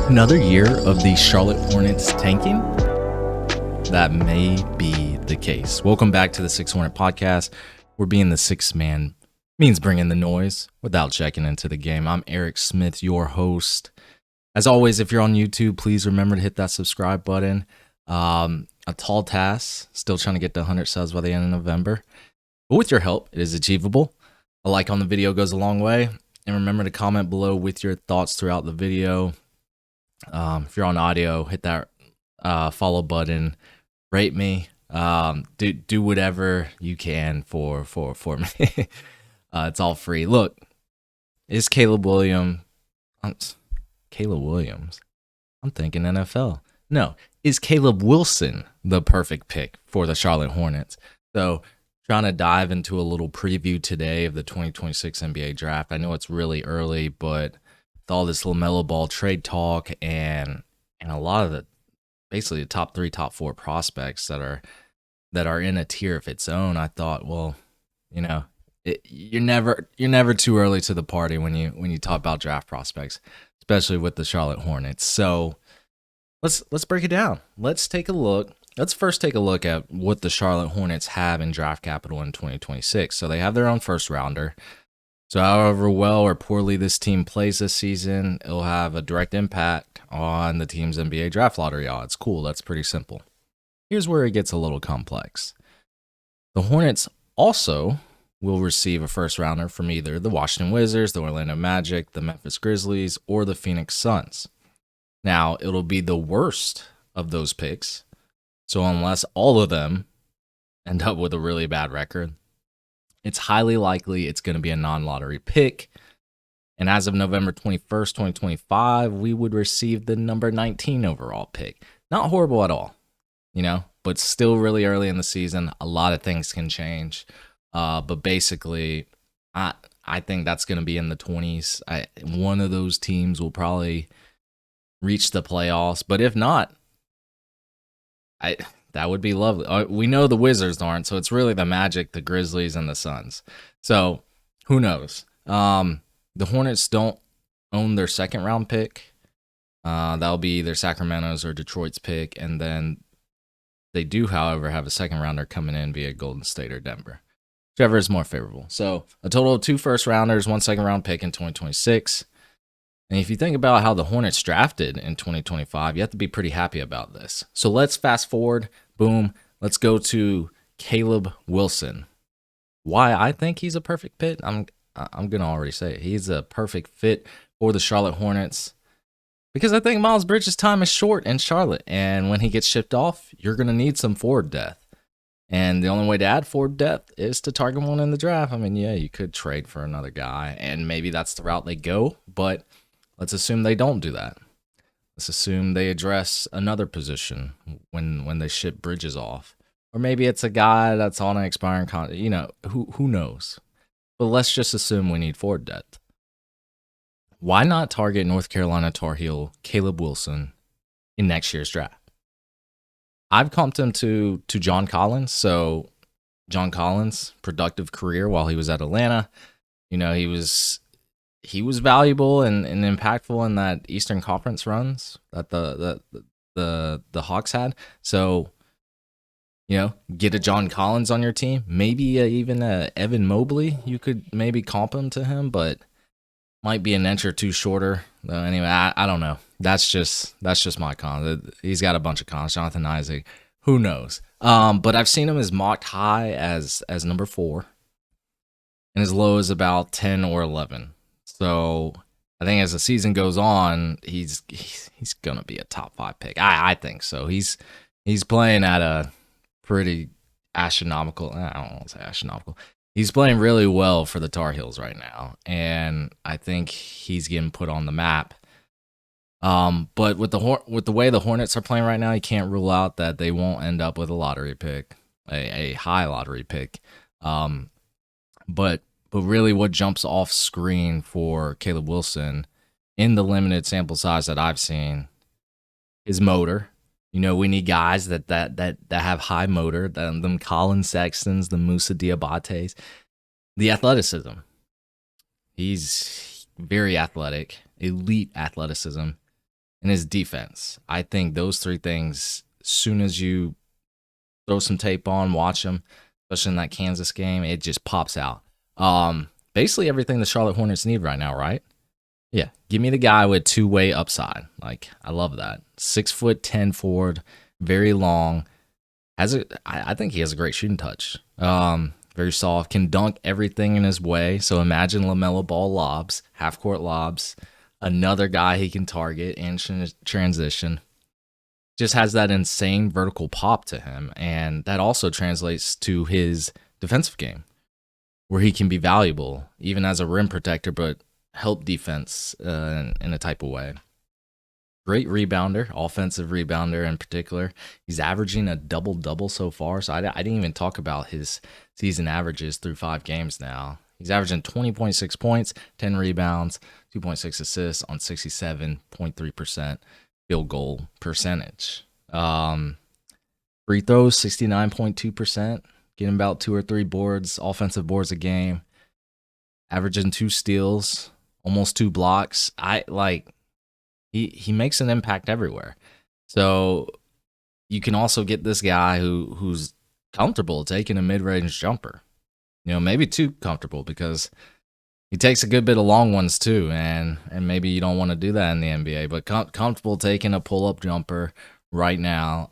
Another year of the Charlotte Hornets tanking? That may be the case. Welcome back to the Six Hornet Podcast. We're being the sixth man means bringing the noise without checking into the game. I'm Eric Smith, your host. As always, if you're on YouTube, please remember to hit that subscribe button. A tall task, still trying to get to 100 subs by the end of November. But with your help, it is achievable. A like on the video goes a long way. And remember to comment below with your thoughts throughout the video. If you're on audio, hit that follow button, rate me, do whatever you can for me. It's all free. Look, is Caleb Williams? I'm thinking NFL. No, is Caleb Wilson the perfect pick for the Charlotte Hornets? So trying to dive into a little preview today of the 2026 NBA draft. I know it's really early, but with all this LaMelo Ball trade talk and a lot of basically the top 3, top 4 prospects that are in a tier of its own, I thought, well, you know, you're never too early to the party when you talk about draft prospects, especially with the Charlotte Hornets. So let's break it down. Let's first take a look at what the Charlotte Hornets have in draft capital in 2026. So they have their own first rounder. So however well or poorly this team plays this season, it'll have a direct impact on the team's NBA draft lottery odds. Cool, that's pretty simple. Here's where it gets a little complex. The Hornets also will receive a first rounder from either the Washington Wizards, the Orlando Magic, the Memphis Grizzlies, or the Phoenix Suns. Now, it'll be the worst of those picks. So unless all of them end up with a really bad record, it's highly likely it's going to be a non-lottery pick. And as of November 21st, 2025, we would receive the number 19 overall pick. Not horrible at all, but still really early in the season. A lot of things can change. But basically, I think that's going to be in the 20s. One of those teams will probably reach the playoffs. But if not, that would be lovely. We know the Wizards aren't, so it's really the Magic, the Grizzlies, and the Suns. So who knows? The Hornets don't own their second round pick. That'll be either Sacramento's or Detroit's pick. And then they do, however, have a second rounder coming in via Golden State or Denver, whichever is more favorable. So a total of 2 first rounders, 1 second round pick in 2026. And if you think about how the Hornets drafted in 2025, you have to be pretty happy about this. So let's fast forward. Boom. Let's go to Caleb Wilson. Why I think he's a perfect fit? I'm going to already say it. He's a perfect fit for the Charlotte Hornets because I think Miles Bridges' time is short in Charlotte. And when he gets shipped off, you're going to need some forward depth. And the only way to add forward depth is to target one in the draft. I mean, yeah, you could trade for another guy, and maybe that's the route they go, but let's assume they don't do that. Let's assume they address another position when they ship Bridges off. Or maybe it's a guy that's on an expiring contract. Who knows? But let's just assume we need forward depth. Why not target North Carolina Tar Heel Caleb Wilson in next year's draft? I've comped him to John Collins. So John Collins, productive career while he was at Atlanta. He was valuable and impactful in that Eastern Conference runs that the Hawks had. So, get a John Collins on your team. Maybe even a Evan Mobley. You could maybe comp him to him, but might be an inch or two shorter. Anyway, I don't know. That's just my con. He's got a bunch of cons. Jonathan Isaac, who knows? But I've seen him as mocked high as number 4, and as low as about 10 or 11. So I think as the season goes on, he's gonna be a top 5 pick. I think so. He's playing at a pretty astronomical. I don't want to say astronomical. He's playing really well for the Tar Heels right now, and I think he's getting put on the map. But with the way the Hornets are playing right now, you can't rule out that they won't end up with a lottery pick, a high lottery pick. But really what jumps off screen for Caleb Wilson in the limited sample size that I've seen is motor. We need guys that have high motor, them Colin Sextons, the Musa Diabates, the athleticism. He's very athletic, elite athleticism. and his defense. I think those three things, as soon as you throw some tape on, watch him, especially in that Kansas game, it just pops out. Basically everything the Charlotte Hornets need right now, right? Yeah, give me the guy with two-way upside. Like, I love that. 6'10" forward, very long. I think he has a great shooting touch. Very soft, can dunk everything in his way. So imagine LaMelo Ball lobs, half court lobs, another guy he can target in transition. Just has that insane vertical pop to him, and that also translates to his defensive game, where he can be valuable even as a rim protector, but help defense in a type of way. Great rebounder, offensive rebounder in particular. He's averaging a double-double so far, so I didn't even talk about his season averages through 5 games now. He's averaging 20.6 points, 10 rebounds, 2.6 assists on 67.3% field goal percentage. Free throws, 69.2%, getting about 2 or 3 boards, offensive boards a game, averaging 2 steals, almost 2 blocks. He makes an impact everywhere. So you can also get this guy who's comfortable taking a mid-range jumper. Maybe too comfortable, because he takes a good bit of long ones too, and maybe you don't want to do that in the NBA, but comfortable taking a pull-up jumper right now.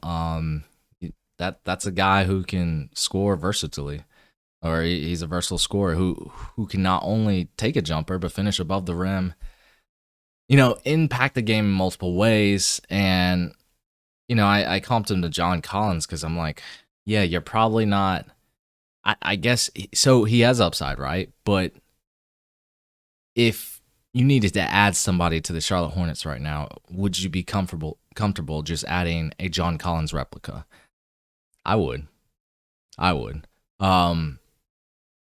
That's a guy who can score versatilely, or he's a versatile scorer who can not only take a jumper but finish above the rim. Impact the game in multiple ways. And, I comped him to John Collins because I'm like, yeah, you're probably not. I guess so. He has upside, right? But if you needed to add somebody to the Charlotte Hornets right now, would you be comfortable just adding a John Collins replica? I would.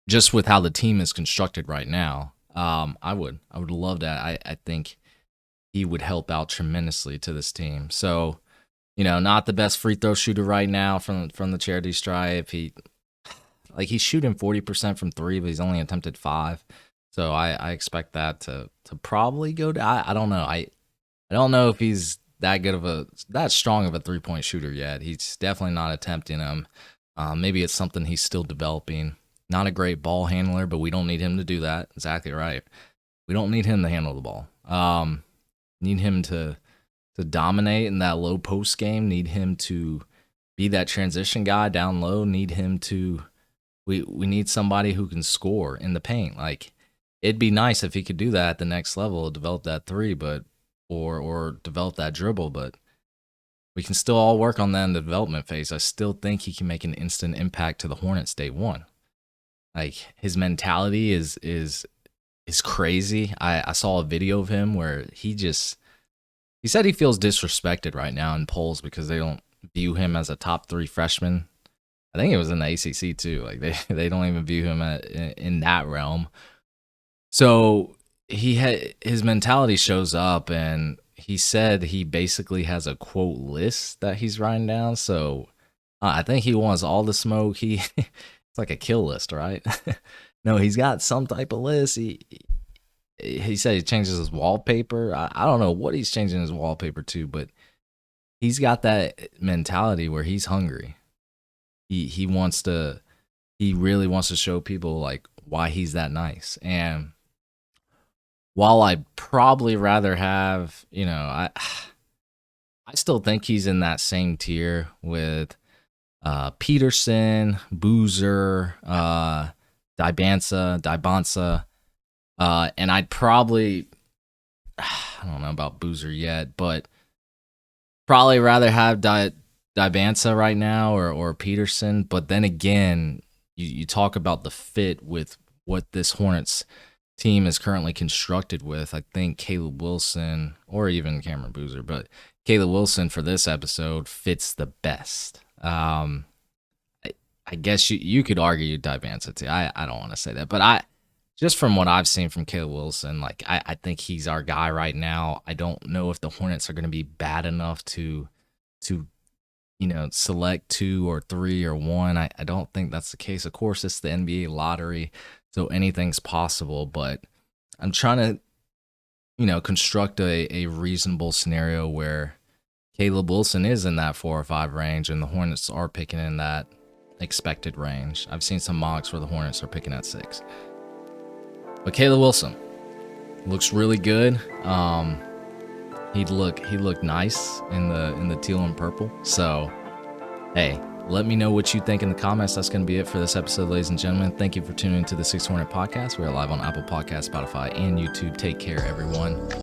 Just with how the team is constructed right now, I would love that. I think he would help out tremendously to this team. So, not the best free throw shooter right now from the charity stripe. He's shooting 40% from 3, but he's only attempted 5. So I expect that to probably go down. I don't know. I don't know if he's that strong of a 3-point shooter yet. He's definitely not attempting them. Maybe it's something he's still developing. Not a great ball handler, but we don't need him to do that. Exactly right. We don't need him to handle the ball. Need him to dominate in that low post game. Need him to be that transition guy down low. Need him to. We need somebody who can score in the paint. Like, it'd be nice if he could do that at the next level, develop that 3, but or develop that dribble. But we can still all work on that in the development phase. I still think he can make an instant impact to the Hornets day one. Like, his mentality is crazy. I saw a video of him where he said he feels disrespected right now in polls because they don't view him as a top 3 freshman. I think it was in the ACC too. Like, they don't even view him in that realm. So his mentality shows up, and he said he basically has a quote list that he's writing down. So I think he wants all the smoke. It's like a kill list, right? No, he's got some type of list. He said he changes his wallpaper. I don't know what he's changing his wallpaper to, but he's got that mentality where he's hungry. He really wants to show people like why he's that nice. And while I'd probably rather have, I still think he's in that same tier with Peterson, Boozer, Dybantsa, and I'd probably, I don't know about Boozer yet, but probably rather have Dybantsa right now or Peterson. But then again, you talk about the fit with what this Hornets team is currently constructed with. I think Caleb Wilson, or even Cameron Boozer, but Caleb Wilson for this episode fits the best. I guess you could argue Dybantsa too. I don't want to say that, but just from what I've seen from Caleb Wilson, like I think he's our guy right now. I don't know if the Hornets are going to be bad enough to select 2 or 3 or 1. I don't think that's the case. Of course, it's the NBA lottery, so anything's possible. But I'm trying to construct a reasonable scenario where Caleb Wilson is in that 4 or 5 range and the Hornets are picking in that expected range. I've seen some mocks where the Hornets are picking at 6. But Caleb Wilson looks really good. He looked nice in the teal and purple. So, hey, let me know what you think in the comments. That's going to be it for this episode, ladies and gentlemen. Thank you for tuning into the 6 Hornet Podcast. We are live on Apple Podcasts, Spotify, and YouTube. Take care, everyone.